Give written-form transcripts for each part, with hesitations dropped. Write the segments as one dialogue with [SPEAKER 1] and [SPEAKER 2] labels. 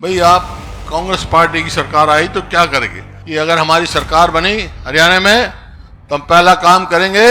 [SPEAKER 1] भाई आप कांग्रेस पार्टी की सरकार आई तो क्या करेंगे कि अगर हमारी सरकार बनी हरियाणा में तो हम पहला काम करेंगे,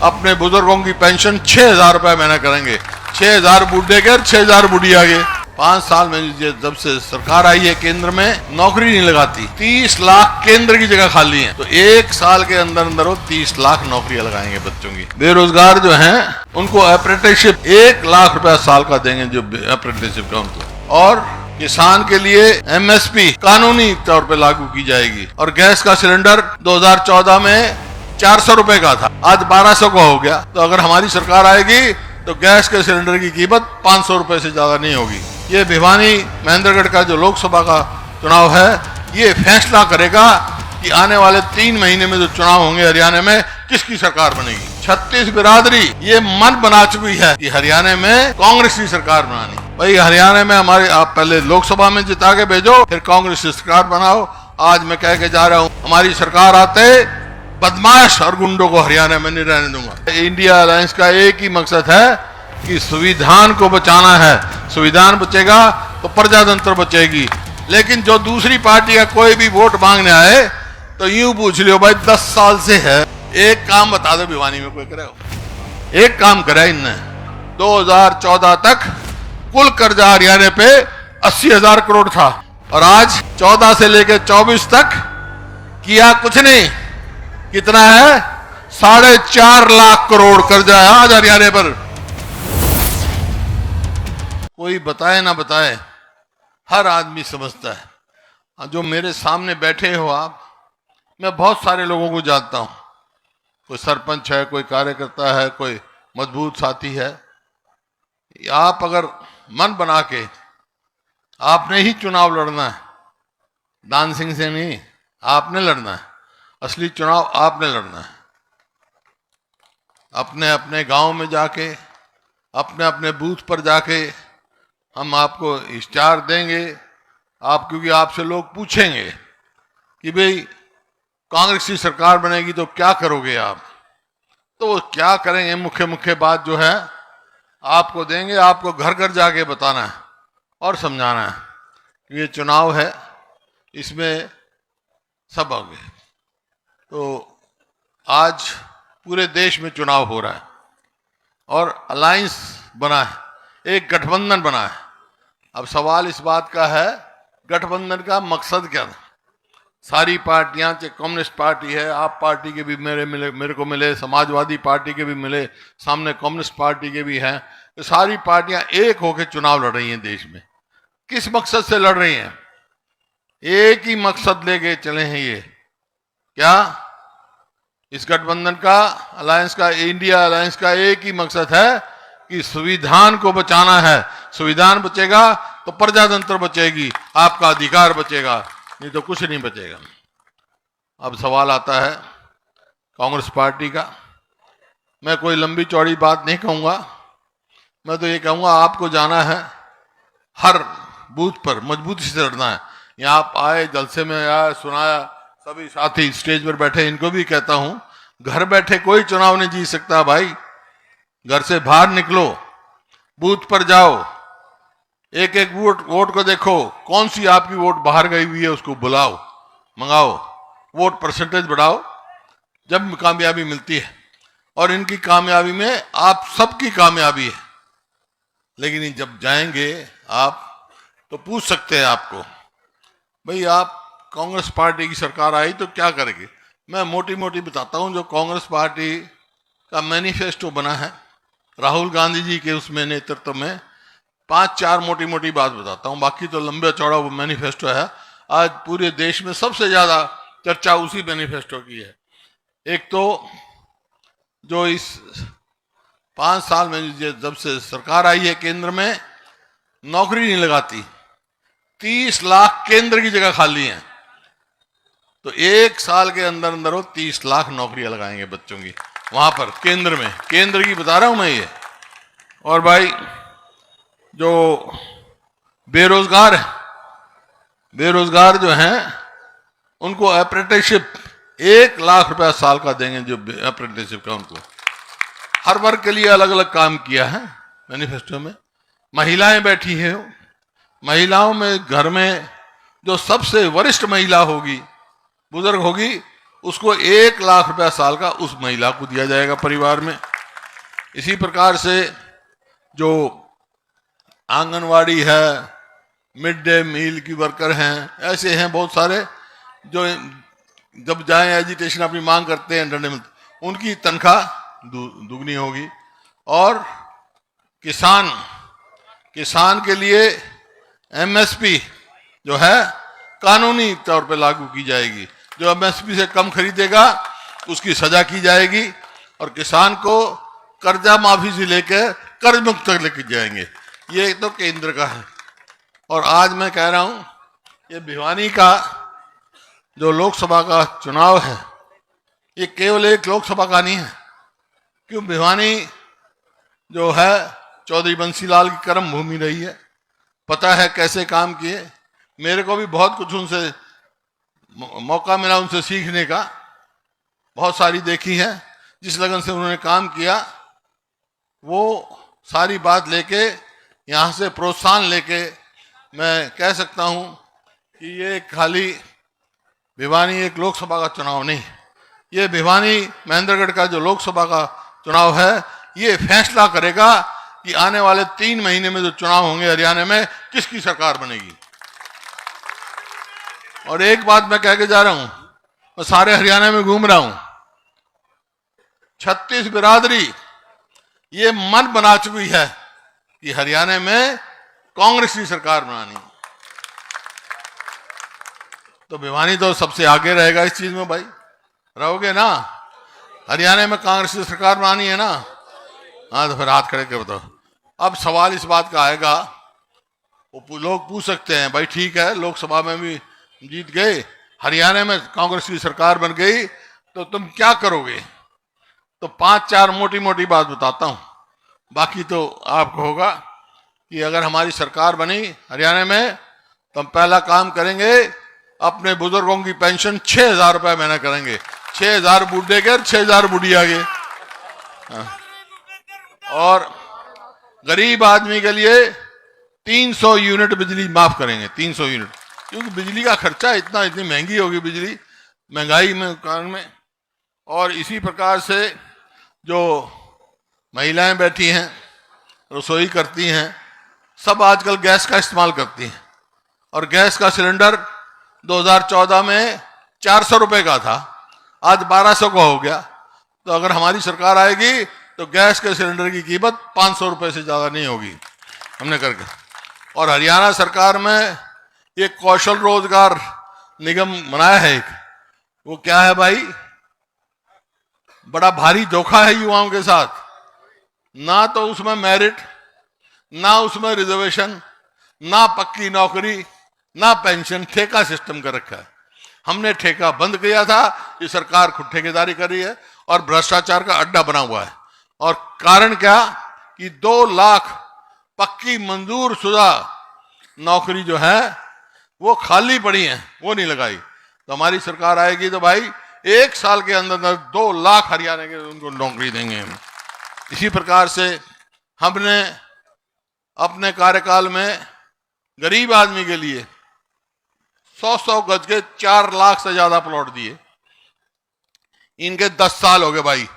[SPEAKER 1] अपने बुजुर्गों की पेंशन 6,000 रुपये महीना करेंगे। 6,000 बूढ़े के और 6,000 बुढ़िया के। 5 साल में जब से सरकार आई है केंद्र में नौकरी नहीं लगाती। 30 लाख केंद्र की जगह खाली है, तो 1 साल के अंदर अंदर वो 30 लाख नौकरियां लगाएंगे बच्चों की। बेरोजगार जो हैं उनको अप्रेंटिसशिप 1 लाख रुपया साल का देंगे, जो अप्रेंटिसशिप का उनको। और किसान के लिए एमएसपी कानूनी तौर पे लागू की जाएगी। और गैस का सिलेंडर 2014 में 400 रुपए का था, आज 1200 का हो गया। तो अगर हमारी सरकार आएगी तो गैस के सिलेंडर की कीमत 500 रुपए से ज्यादा नहीं होगी। ये भिवानी महेंद्रगढ़ का जो लोकसभा का चुनाव है, ये फैसला करेगा कि आने वाले 3 महीने में जो चुनाव होंगे हरियाणा में किसकी सरकार बनेगी। 36 बिरादरी ये मन बना चुकी है कि हरियाणा में कांग्रेस की सरकार बनानी। भाई हरियाणा में हमारे, आप पहले लोकसभा में जिता के भेजो, फिर कांग्रेस की सरकार बनाओ। आज मैं कह के जा रहा हूँ, हमारी सरकार आते बदमाश और गुंडों को हरियाणा में नहीं रहने दूंगा। इंडिया अलायंस का एक ही मकसद है कि संविधान को बचाना है। संविधान बचेगा तो प्रजातंत्र बचेगी। लेकिन जो दूसरी पार्टी का कोई भी वोट मांगने आए तो यूं पूछ लियो, भाई 10 साल से है, एक काम बता दो भिवानी में कोई करे हो? एक काम करा इनने। 2014 तक कुल कर्जा हरियाणा पे 80,000 करोड़ था, और आज 14 से लेकर 24 तक किया कुछ नहीं। कितना है? 4.5 लाख करोड़ कर्जा है आज हरियाणा पर। कोई बताए ना बताए, हर आदमी समझता है। जो मेरे सामने बैठे हो आप, मैं बहुत सारे लोगों को जानता हूं। कोई सरपंच है, कोई कार्यकर्ता है, कोई मजबूत साथी है। आप अगर मन बना के, आपने ही चुनाव लड़ना है, दान सिंह से नहीं, आपने लड़ना है। असली चुनाव आपने लड़ना है। अपने अपने गांव में जाके, अपने अपने बूथ पर जाके हम आपको इश्तिहार देंगे। आप, क्योंकि आपसे लोग पूछेंगे कि भाई कांग्रेस की सरकार बनेगी तो क्या करोगे आप, तो वो क्या करेंगे, मुख्य मुख्य बात जो है आपको देंगे। आपको घर घर जाके बताना है और समझाना है। ये चुनाव है, इसमें सब होंगे। तो आज पूरे देश में चुनाव हो रहा है और अलायंस बना है, एक गठबंधन बना है। अब सवाल इस बात का है, गठबंधन का मकसद क्या था? सारी पार्टियां, चाहे कम्युनिस्ट पार्टी है, आप पार्टी के भी मेरे को मिले, समाजवादी पार्टी के भी मिले, सामने कम्युनिस्ट पार्टी के भी हैं। तो सारी पार्टियां एक होकर चुनाव लड़ रही हैं देश में। किस मकसद से लड़ रही हैं? एक ही मकसद लेके चले हैं ये। क्या? इस गठबंधन का, अलायंस का, इंडिया अलायंस का एक ही मकसद है कि संविधान को बचाना है। संविधान बचेगा तो प्रजातंत्र बचेगी, आपका अधिकार बचेगा, नहीं तो कुछ नहीं बचेगा। अब सवाल आता है कांग्रेस पार्टी का। मैं कोई लंबी चौड़ी बात नहीं कहूंगा, मैं तो ये कहूंगा आपको जाना है, हर बूथ पर मजबूती से लड़ना है। यहाँ आप आए, जलसे में आया, सुनाया, सभी साथी स्टेज पर बैठे, इनको भी कहता हूं, घर बैठे कोई चुनाव नहीं जीत सकता भाई। घर से बाहर निकलो, बूथ पर जाओ, एक एक वोट को देखो, कौन सी आपकी वोट बाहर गई हुई है उसको बुलाओ, मंगाओ, वोट परसेंटेज बढ़ाओ, जब कामयाबी मिलती है। और इनकी कामयाबी में आप सबकी कामयाबी है। लेकिन जब जाएंगे आप तो पूछ सकते हैं आपको, भाई आप कांग्रेस पार्टी की सरकार आई तो क्या करेंगे? मैं मोटी मोटी बताता हूं। जो कांग्रेस पार्टी का मैनिफेस्टो बना है राहुल गांधी जी के उसमें नेतृत्व में, 5-4 मोटी मोटी बात बताता हूं, बाकी तो लंबा चौड़ा वो मैनिफेस्टो है। आज पूरे देश में सबसे ज्यादा चर्चा उसी मैनिफेस्टो की है। एक तो जो इस 5 साल में जब से सरकार आई है केंद्र में, नौकरी नहीं लगाती। 30 लाख केंद्र की जगह खाली है, तो 1 साल के अंदर अंदर वो 30 लाख नौकरियां लगाएंगे बच्चों की वहां पर केंद्र में। केंद्र की बता रहा हूं मैं ये। और भाई जो बेरोजगार है, बेरोजगार जो हैं उनको अप्रेंटिसशिप 1 लाख रुपया साल का देंगे, जो अप्रेंटिसशिप का उनको। हर वर्ग के लिए अलग अलग काम किया है मैनिफेस्टो में। महिलाएं बैठी हैं, महिलाओं में घर में जो सबसे वरिष्ठ महिला होगी, बुजुर्ग होगी, उसको 1 लाख रुपया साल का उस महिला को दिया जाएगा परिवार में। इसी प्रकार से जो आंगनवाड़ी है, मिड डे मील की वर्कर हैं, ऐसे हैं बहुत सारे जो जब जाएं एजुटेशन अपनी मांग करते हैं डंडे में, उनकी तनख्वाह दुगनी होगी। और किसान के लिए एमएसपी जो है कानूनी तौर पे लागू की जाएगी। जो एमएसपी से कम खरीदेगा उसकी सजा की जाएगी और किसान को कर्जा माफी से लेकर कर्ज मुक्त तक लेके जाएंगे। ये तो केंद्र का है। और आज मैं कह रहा हूं, ये भिवानी का जो लोकसभा का चुनाव है, ये केवल एक लोकसभा का नहीं है। क्यों? भिवानी जो है चौधरी बंसीलाल की कर्म भूमि रही है, पता है कैसे काम किए। मेरे को भी बहुत कुछ उनसे मौका मिला, उनसे सीखने का। बहुत सारी देखी है, जिस लगन से उन्होंने काम किया, वो सारी बात लेके यहाँ से प्रोत्साहन लेके मैं कह सकता हूँ कि ये खाली भिवानी एक लोकसभा का चुनाव नहीं, ये भिवानी महेंद्रगढ़ का जो लोकसभा का चुनाव है, ये फैसला करेगा कि आने वाले 3 महीने में जो चुनाव होंगे हरियाणा में, किसकी सरकार बनेगी। और एक बात मैं कह के जा रहा हूं, मैं सारे हरियाणा में घूम रहा हूं, 36 बिरादरी ये मन बना चुकी है कि हरियाणा में कांग्रेस की सरकार बनानी। तो भिवानी तो सबसे आगे रहेगा इस चीज में। भाई रहोगे ना? हरियाणा में कांग्रेस की सरकार बनानी है ना? हाँ, तो फिर हाथ खड़े के बताओ। अब सवाल इस बात का आएगा, वो लोग पूछ सकते हैं, भाई ठीक है लोकसभा में भी जीत गए, हरियाणा में कांग्रेस की सरकार बन गई, तो तुम क्या करोगे? तो 5-4 मोटी मोटी बात बताता हूं, बाकी तो आपको होगा कि अगर हमारी सरकार बनी हरियाणा में, तो हम पहला काम करेंगे, अपने बुजुर्गों की पेंशन 6,000 रुपये महीना करेंगे। 6,000 बूढ़े के, 6,000 बुढ़िया के। और गरीब आदमी के लिए 300 यूनिट बिजली माफ करेंगे, 300 यूनिट, क्योंकि बिजली का खर्चा इतनी महंगी होगी, बिजली महंगाई में कारण में। और इसी प्रकार से जो महिलाएं बैठी हैं, रसोई करती हैं, सब आजकल गैस का इस्तेमाल करती हैं। और गैस का सिलेंडर 2014 में 400 रुपये का था, आज 1200 का हो गया। तो अगर हमारी सरकार आएगी तो गैस के सिलेंडर की कीमत 500 रुपये से ज़्यादा नहीं होगी, हमने करके। और हरियाणा सरकार में एक कौशल रोजगार निगम बनाया है एक, वो क्या है भाई, बड़ा भारी धोखा है युवाओं के साथ। ना तो उसमें मेरिट, ना उसमें रिजर्वेशन, ना पक्की नौकरी, ना पेंशन, ठेका सिस्टम कर रखा है। हमने ठेका बंद किया था, ये सरकार खुद ठेकेदारी कर रही है और भ्रष्टाचार का अड्डा बना हुआ है। और कारण क्या कि 2 लाख पक्की मंजूर शुदा नौकरी जो है वो खाली पड़ी है, वो नहीं लगाई। तो हमारी सरकार आएगी तो भाई 1 साल के अंदर 2 लाख हरियाणा के उनको नौकरी देंगे हम। इसी प्रकार से हमने अपने कार्यकाल में गरीब आदमी के लिए 100-100 गज के 4 लाख से ज्यादा प्लॉट दिए। इनके 10 साल हो गए भाई,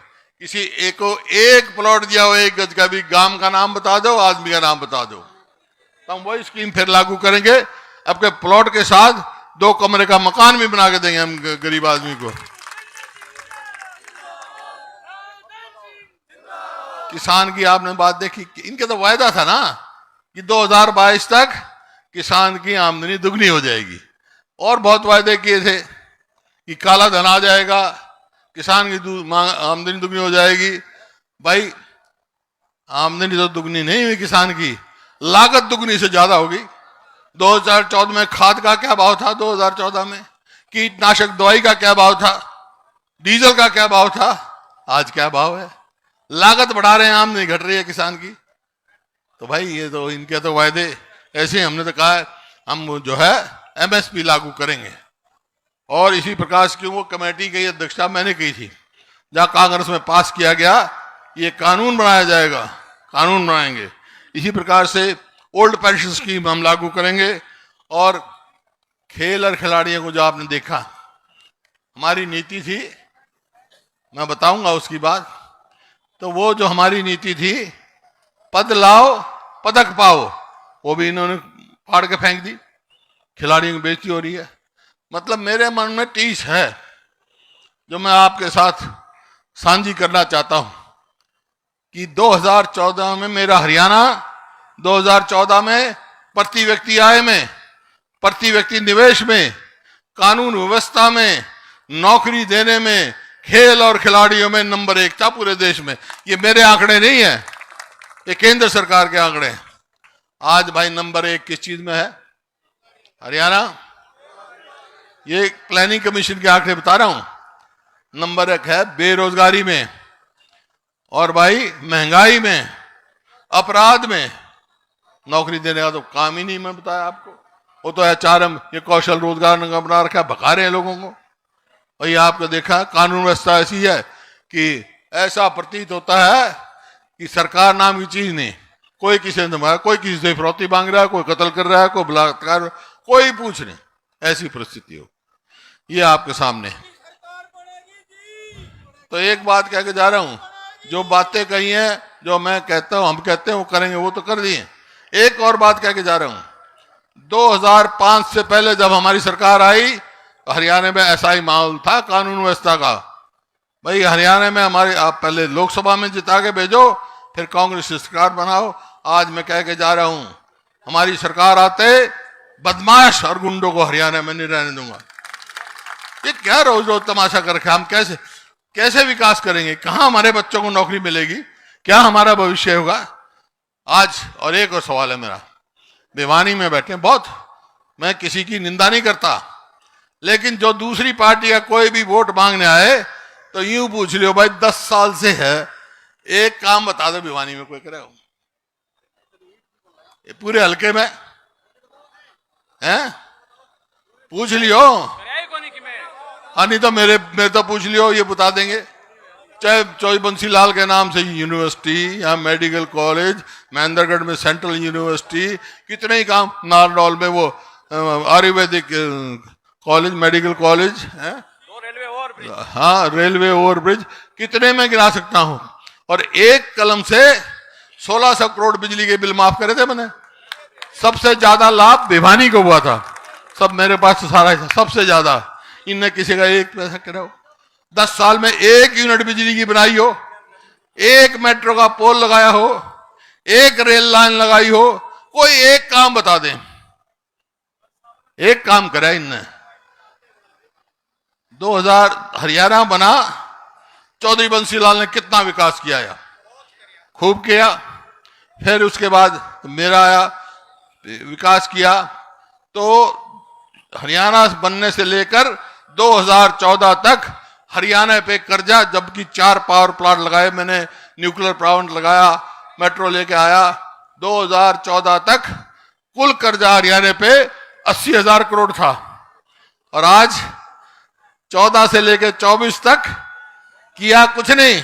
[SPEAKER 1] किसी एक को एक प्लॉट दिया हो 1 गज का भी, गांव का नाम बता दो, आदमी का नाम बता दो, तो हम वही स्कीम फिर लागू करेंगे। आपके प्लॉट के साथ 2 कमरे का मकान भी बना के देंगे हम गरीब आदमी को। किसान की आपने बात देखी, इनके तो वायदा था ना कि 2022 तक किसान की आमदनी दुगनी हो जाएगी। और बहुत वायदे किए थे कि काला धन आ जाएगा, किसान की आमदनी दुगनी हो जाएगी। भाई आमदनी तो दुगनी नहीं हुई किसान की, लागत दुगनी से ज्यादा होगी। 2014 में खाद का क्या भाव था, 2014 में कीटनाशक दवाई का क्या भाव था, डीजल का क्या भाव था, आज क्या भाव है। लागत बढ़ा रहे हैं, आमदनी घट रही है किसान की। तो भाई ये तो इनके तो वायदे ऐसे, हमने तो कहा हम जो है एमएसपी लागू करेंगे। और इसी प्रकार की वो कमेटी की अध्यक्षता मैंने की थी, जहां कांग्रेस में पास किया गया ये कानून बनाया जाएगा, कानून बनाएंगे। इसी प्रकार से ओल्ड पेंशन स्कीम हम लागू करेंगे। और खेल और खिलाड़ियों को जो आपने देखा, हमारी नीति थी, मैं बताऊंगा उसकी बात। तो वो जो हमारी नीति थी, पद लाओ पदक पाओ, वो भी इन्होंने फाड़ के फेंक दी। खिलाड़ियों की बेइज्जती हो रही है। मतलब मेरे मन में टीस है जो मैं आपके साथ साझी करना चाहता हूं कि 2014 में मेरा हरियाणा, 2014 में प्रति व्यक्ति आय में, प्रति व्यक्ति निवेश में, कानून व्यवस्था में, नौकरी देने में, खेल और खिलाड़ियों में नंबर 1 था पूरे देश में। ये मेरे आंकड़े नहीं है, ये केंद्र सरकार के आंकड़े हैं। आज भाई नंबर 1 किस चीज में है? हरियाणा। ये प्लानिंग कमीशन के आंकड़े बता रहा हूं। नंबर 1 है बेरोजगारी में, और भाई महंगाई में, अपराध में। नौकरी देने का तो काम ही नहीं, मैं बताया आपको। वो तो HRM, ये कौशल रोजगार निगम बना रखा है, भगा रहे हैं लोगों को। वही आपको देखा, कानून व्यवस्था ऐसी है कि ऐसा प्रतीत होता है कि सरकार नाम की चीज नहीं। कोई किसी ने, कोई किसी से फिरौती मांग रहा है, कोई कत्ल कर रहा है, कोई बलात्कार, कोई पूछ नहीं। ऐसी परिस्थिति हो, ये आपके सामने। तो एक बात कह के जा रहा हूं, जो बातें कही हैं, जो मैं कहता हूं, हम कहते हैं वो करेंगे, वो तो कर दिए। एक और बात कह के जा रहा हूं, 2005 से पहले जब हमारी सरकार आई, हरियाणा में ऐसा ही माहौल था कानून व्यवस्था का। भाई हरियाणा में हमारे, आप पहले लोकसभा में जिता के भेजो, फिर कांग्रेस सरकार बनाओ। आज मैं कह के जा रहा हूं, हमारी सरकार आते बदमाश और गुंडों को हरियाणा में नहीं रहने दूंगा। ये क्या रोज रोज तमाशा कर रखा? हम कैसे विकास करेंगे? कहां हमारे बच्चों को नौकरी मिलेगी? क्या हमारा भविष्य होगा? आज और एक और सवाल है मेरा, भिवानी में बैठे बहुत, मैं किसी की निंदा नहीं करता, लेकिन जो दूसरी पार्टी का कोई भी वोट मांगने आए तो यूं पूछ लियो, भाई 10 साल से है, एक काम बता दो भिवानी में कोई करे? ये पूरे हल्के में हैं? पूछ लियो। हाँ, नहीं तो मेरे तो पूछ लियो, ये बता देंगे। चाहे चौधरी बंसी लाल के नाम से यूनिवर्सिटी या मेडिकल कॉलेज, महेंद्रगढ़ में सेंट्रल यूनिवर्सिटी, कितने ही काम, नारनौल में वो आयुर्वेदिक कॉलेज, मेडिकल कॉलेज है, हाँ रेलवे ओवरब्रिज, कितने में गिरा सकता हूं। और एक कलम से 1600 करोड़ बिजली के बिल माफ करे थे मैंने। सबसे ज्यादा लाभ भिवानी को हुआ था, सब मेरे पास तो सारा सबसे ज्यादा। इनने किसी का एक पैसा कराओ, 10 साल में 1 यूनिट बिजली की बनाई हो, 1 मेट्रो का पोल लगाया हो, 1 रेल लाइन लगाई हो, कोई एक काम बता दें। एक काम करा इनने। 2000 हरियाणा बना, चौधरी बंसी लाल ने कितना विकास किया है? खूब किया। फिर उसके बाद मेरा आया, विकास किया। तो हरियाणा बनने से लेकर 2014 तक हरियाणा पे कर्जा, जबकि 4 पावर प्लांट लगाए मैंने, न्यूक्लियर प्लांट लगाया, मेट्रो लेके आया। 2014 तक कुल कर्जा हरियाणा पे 80,000 करोड़ था, और आज 14 से लेकर 24 तक किया कुछ नहीं।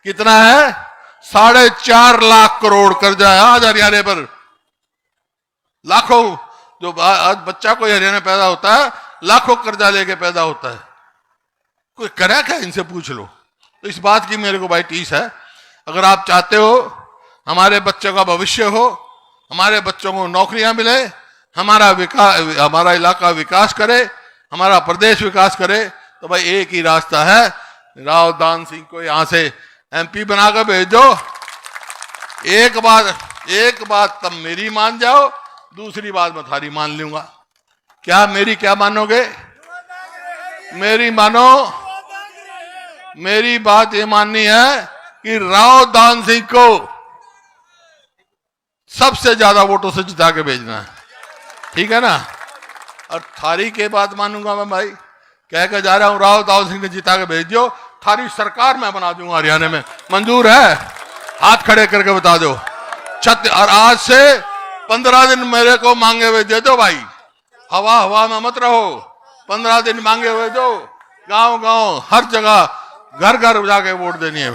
[SPEAKER 1] कितना है? 4.5 लाख करोड़ कर्जा है आज हरियाणा पर। लाखों, जो आज बच्चा कोई हरियाणा पैदा होता है, लाखों कर्जा लेके पैदा होता है। कोई करा क्या? इनसे पूछ लो। तो इस बात की मेरे को भाई टीस है। अगर आप चाहते हो हमारे बच्चों का भविष्य हो, हमारे बच्चों को नौकरियां मिले, हमारा इलाका विकास करे, हमारा प्रदेश विकास करे, तो भाई एक ही रास्ता है, राव दान सिंह को यहां से MP बनाकर भेज दो। एक बात तब मेरी मान जाओ, दूसरी बात मैं थारी मान लूंगा। क्या मेरी क्या मानोगे? मेरी मानो। मेरी बात ये माननी है कि राव दान सिंह को सबसे ज्यादा वोटों से जिता के भेजना है, ठीक है ना? और थारी के बात मानूंगा मैं भाई, कह के जा रहा हूं, राव दान सिंह ने जिता के भेज दो, थारी सरकार मैं बना दूंगा हरियाणा में। मंजूर है? हाथ खड़े करके बता दो। और आज से 15 दिन मेरे को मांगे हुए दे दो भाई, हवा में मत रहो। 15 दिन मांगे हुए दो, गांव गांव हर जगह घर घर जाके वोट देनी है।